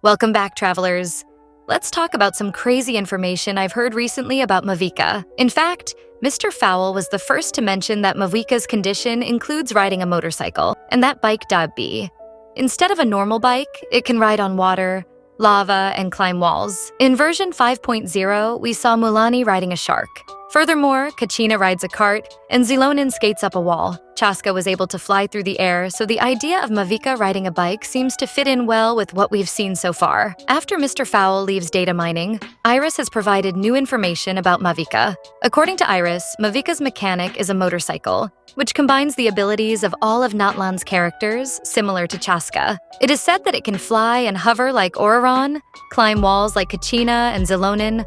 Welcome back, travelers. Let's talk about some crazy information I've heard recently about Mavuika. In fact, Mr. Fowl was the first to mention that Mavuika's condition includes riding a motorcycle, and that bike Dabbi. Instead of a normal bike, it can ride on water, lava, and climb walls. In version 5.0, we saw Mulani riding a shark. Furthermore, Kachina rides a cart, and Zilonin skates up a wall. Chaska was able to fly through the air, so the idea of Mavuika riding a bike seems to fit in well with what we've seen so far. After Mr. Fowl leaves data mining, Iris has provided new information about Mavuika. According to Iris, Mavuika's mechanic is a motorcycle, which combines the abilities of all of Natlan's characters, similar to Chaska. It is said that it can fly and hover like Auroron, climb walls like Kachina and Zilonin,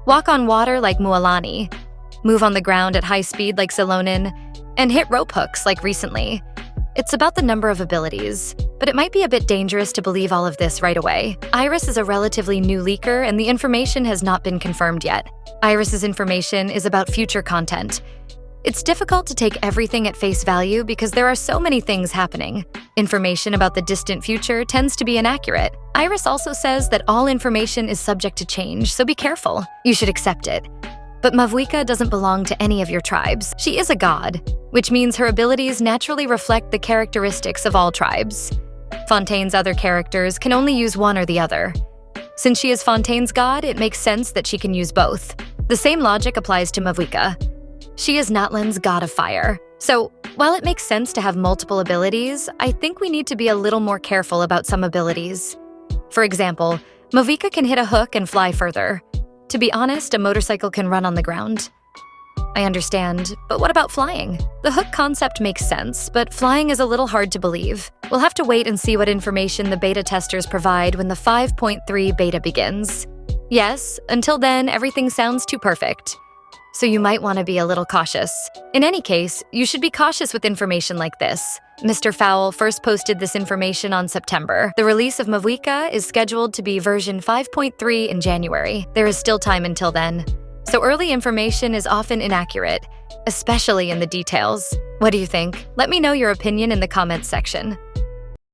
walk on water like Mualani, move on the ground at high speed like Zilonin, and hit rope hooks like recently. It's about the number of abilities, but it might be a bit dangerous to believe all of this right away. Iris is a relatively new leaker, and the information has not been confirmed yet. Iris's information is about future content. It's difficult to take everything at face value because there are so many things happening. Information about the distant future tends to be inaccurate. Iris also says that all information is subject to change, so be careful. You should accept it. But Mavuika doesn't belong to any of your tribes. She is a god, which means her abilities naturally reflect the characteristics of all tribes. Fontaine's other characters can only use one or the other. Since she is Fontaine's god, it makes sense that she can use both. The same logic applies to Mavuika. She is Natlan's god of fire. So, while it makes sense to have multiple abilities, I think we need to be a little more careful about some abilities. For example, Mavuika can hit a hook and fly further. To be honest, a motorcycle can run on the ground. I understand, but what about flying? The hook concept makes sense, but flying is a little hard to believe. We'll have to wait and see what information the beta testers provide when the 5.3 beta begins. Yes, until then, everything sounds too perfect. So you might want to be a little cautious. In any case, you should be cautious with information like this. Mr. Fowl first posted this information on September. The release of Mavuika is scheduled to be version 5.3 in January. There is still time until then. So early information is often inaccurate, especially in the details. What do you think? Let me know your opinion in the comments section.